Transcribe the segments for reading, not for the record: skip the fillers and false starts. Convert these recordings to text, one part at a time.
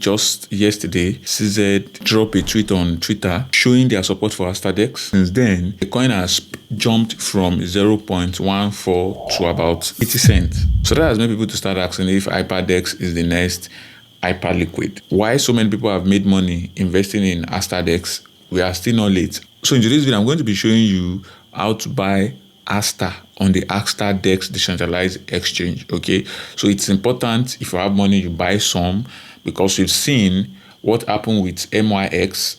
just yesterday, CZ dropped a tweet on Twitter showing their support for AsterDEX. Since then, the coin has jumped from 0.14 to about 80 cents. So that has made people to start asking if HyperDEX is the next hyperliquid. Why so many people have made money investing in AsterDEX? We are still not late. So in today's video, I'm going to be showing you how to buy Aster on the AsterDEX decentralized exchange. Okay, so it's important if you have money, you buy some, because we've seen what happened with MYX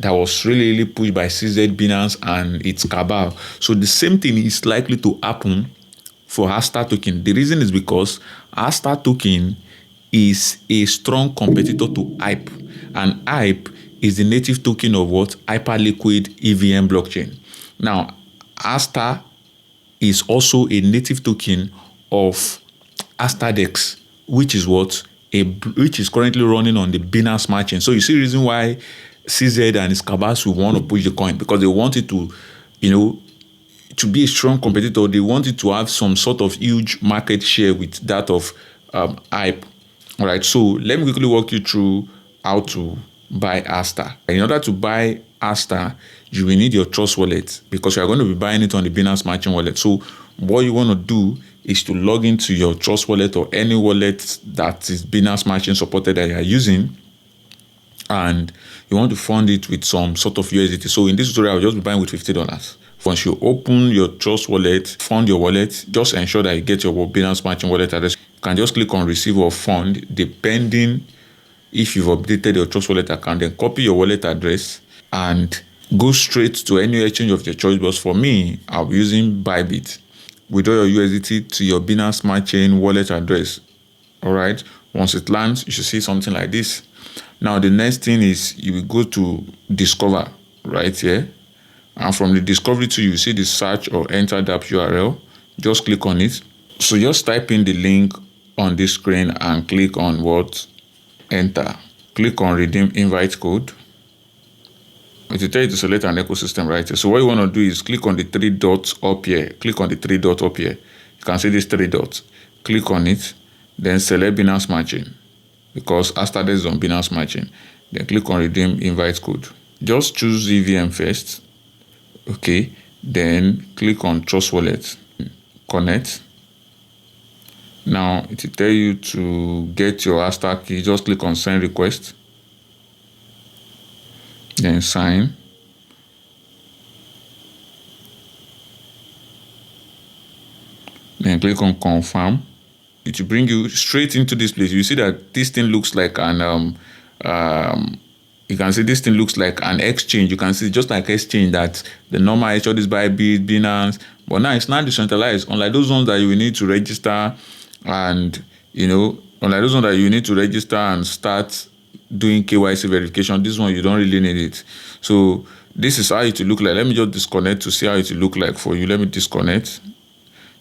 that was really pushed by CZ, Binance, and its cabal. So the same thing is likely to happen for Aster token. The reason is because Aster token is a strong competitor to HYPE, and HYPE is the native token of what? Hyperliquid EVM blockchain. Now, Aster is also a native token of AsterDEX, which is what? Which is currently running on the Binance Smart Chain. So you see the reason why CZ and his cabals will want to push the coin, because they want it to, to be a strong competitor. They want it to have some sort of huge market share with that of HYPE. All right, so let me quickly walk you through how to buy Aster. In order to buy Aster, you will need your Trust wallet, because you are going to be buying it on the Binance Smart Chain wallet. So what you want to do is to log into your Trust wallet or any wallet that is Binance Smart Chain supported that you are using, and you want to fund it with some sort of USDT. So in this tutorial, I'll just be buying with $50. Once you open your Trust wallet, fund your wallet, just ensure that you get your Binance Smart Chain wallet address. You can just click on receive or fund, depending if you've updated your Trust wallet account. Then copy your wallet address and go straight to any exchange of your choice. But for me, I'll be using Bybit. Withdraw your USDT to your Binance Smart Chain wallet address. All right. Once it lands, you should see something like this. Now, the next thing is you will go to Discover right here. And from the Discovery tool, you see the search or enter that URL. Just click on it. So just type in the link on this screen and click on what? Enter. Click on redeem invite code. It will tell you to select an ecosystem right here. So what you want to do is click on the three dots up here. Click on the three dots up here. You can see these three dots. Click on it. Then select Binance Smart Chain, because AsterDEX is on Binance Smart Chain. Then click on redeem invite code. Just choose EVM first. Okay. Then click on Trust Wallet. Connect. Now it will tell you to get your Aster key. Just click on send request. Then sign. Then click on confirm. It will bring you straight into this place. You see that this thing looks like an you can see this thing looks like an exchange. You can see just like exchange that the normal exchange is Bybit, Binance, but now it's not decentralized. Unlike those ones that you will need to register, and unlike those ones that you need to register and start doing KYC verification, this one you don't really need it. So this is how it will look like. Let me just disconnect to see how it will look like for you. Let me disconnect.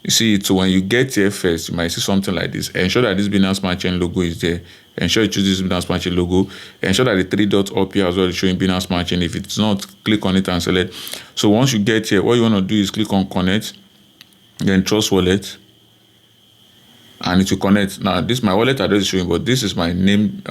You see it. So when you get here first, you might see something like this. Ensure that this Binance Smart Chain logo is there. Ensure you choose this Binance Smart Chain logo. Ensure that the three dots up here as well is showing Binance Smart Chain. If it's not, click on it and select. So once you get here, what you want to do is click on connect, then Trust Wallet, and it will connect. Now this my wallet address is showing, but this is my name,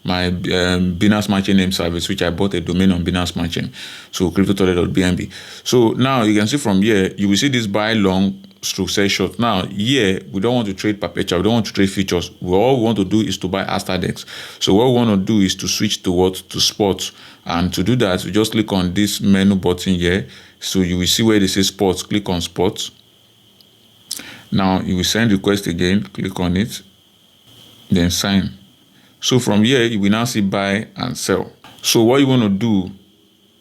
my Binance Smart Chain name service, which I bought a domain on Binance Smart Chain. So cryptotoilet.bnb. So now you can see from here, you will see this buy long stroke sell short. Now here we don't want to trade perpetual, we don't want to trade futures. All we want to do is to buy AsterDEX. So what we want to do is to switch to what? To spot. And to do that, we just click on this menu button here. So you will see where they say sports. Click on sports. Now you will send request again. Click on it, then sign. So from here you will now see buy and sell. So what you want to do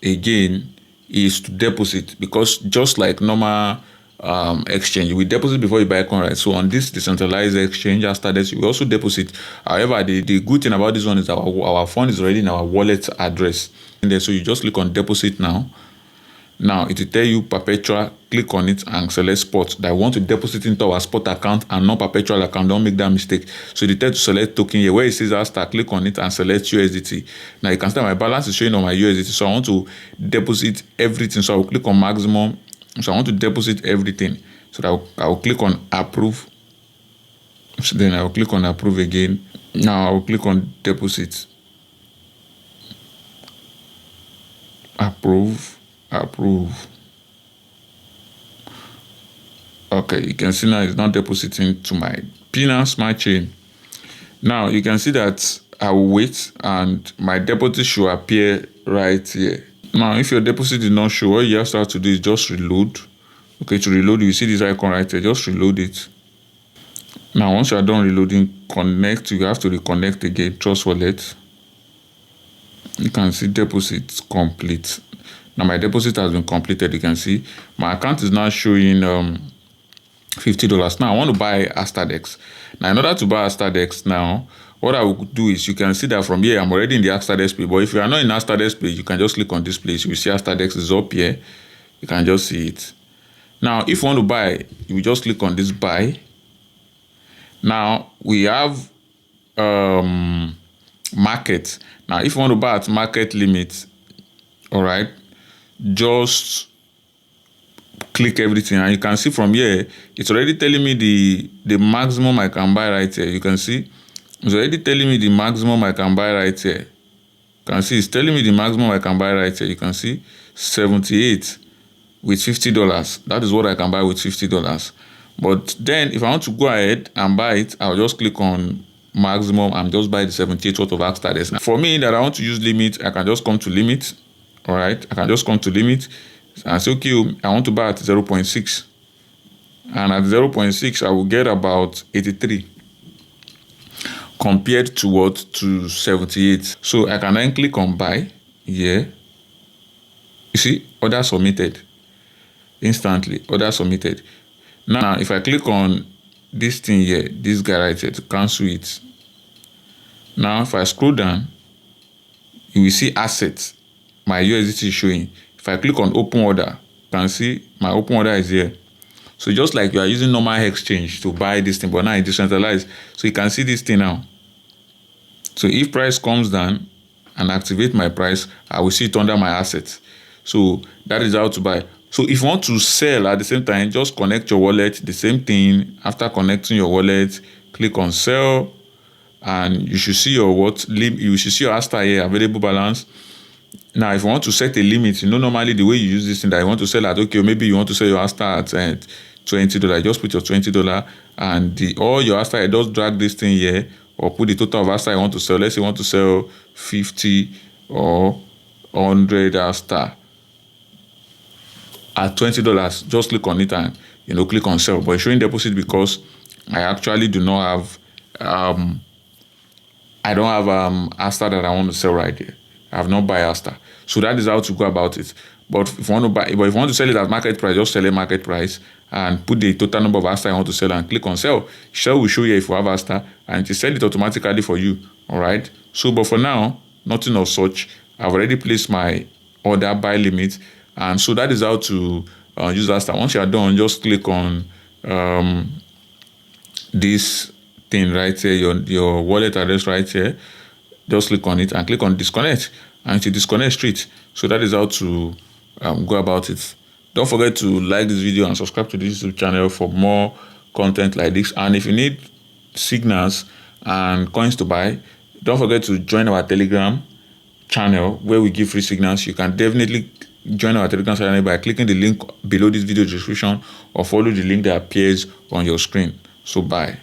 again is to deposit, because just like normal exchange, you will deposit before you buy coin, right? So on this decentralized exchange, AsterDEX, you will also deposit. However, the good thing about this one is that our fund is already in our wallet address in there. So you just click on deposit now. Now it will tell you perpetual. Click on it and select spot. That I want to deposit into our spot account and not perpetual account. Don't make that mistake. So it will tell you to select token here. Where it says Aster, click on it and select USDT. Now you can see my balance is showing on my USDT. So I want to deposit everything. So I will click on maximum. So I want to deposit everything. So that I will click on approve. So then I will click on approve again. Now I will click on deposit. approve. Okay, you can see now it's not depositing to my Binance Smart Chain. Now you can see that I will wait and my deposit should appear right here. Now if your deposit did not show, all you have to do is just reload. Okay, to reload, you see this icon right here, just reload it. Now once you are done reloading, connect. You have to reconnect again, Trust Wallet. You can see deposit complete. Now my deposit has been completed. You can see my account is now showing $50. Now I want to buy AsterDEX. Now in order to buy AsterDEX now, what I will do is, you can see that from here I'm already in the AsterDEX page. But if you are not in AsterDEX page, you can just click on this place. You will see AsterDEX is up here. You can just see it. Now if you want to buy, you will just click on this buy. Now we have market. Now if you want to buy at market limit, all right, just click everything, and you can see from here it's already telling me the maximum I can buy right here. You can see it's already telling me the maximum I can buy right here. You can see it's telling me the maximum I can buy right here. You can see 78 with $50. That is what I can buy with $50. But then if I want to go ahead and buy it, I'll just click on maximum and just buy the 78 worth of AsterDEX. Now for me that I want to use limit, I can just come to limit. All right, I can just come to limit and say, okay, I want to buy at 0.6, and at 0.6 I will get about 83 compared to what, to 78. So I can then click on buy here. You see, order submitted. Instantly order submitted. Now if I click on this thing here, this guy right here, to cancel it, now if I scroll down, you will see assets. My USDT is showing. If I click on open order, you can see my open order is here. So just like you are using normal exchange to buy this thing, but now it's decentralized. So you can see this thing now. So if price comes down and activate my price, I will see it under my assets. So that is how to buy. So if you want to sell at the same time, just connect your wallet, the same thing. After connecting your wallet, click on sell, and you should see your you should see your Aster here, available balance. Now if you want to set a limit, you know, normally the way you use this thing, that you want to sell at, okay, maybe you want to sell your Aster at $20, just put your $20 and all your Aster, just drag this thing here, or put the total of Aster you want to sell. Let's say you want to sell 50 or 100 Aster at $20. Just click on it and, you know, click on sell. But it's showing deposit because I actually do not have I don't have Aster that I want to sell right here. I have not buy Aster. So that is how to go about it. But if you want to buy, but if you want to sell it at market price, just sell a market price and put the total number of Aster you want to sell and click on sell. Sell will show you if you have Aster, and it will sell it automatically for you. All right. So, but for now, nothing of such. I've already placed my order buy limit, and so that is how to use Aster. Once you are done, just click on this thing right here, your wallet address right here. Just click on it and click on disconnect, and it will disconnect straight. So that is how to go about it. Don't forget to like this video and subscribe to this YouTube channel for more content like this. And if you need signals and coins to buy, don't forget to join our Telegram channel where we give free signals. You can definitely join our Telegram channel by clicking the link below this video description, or follow the link that appears on your screen. So bye.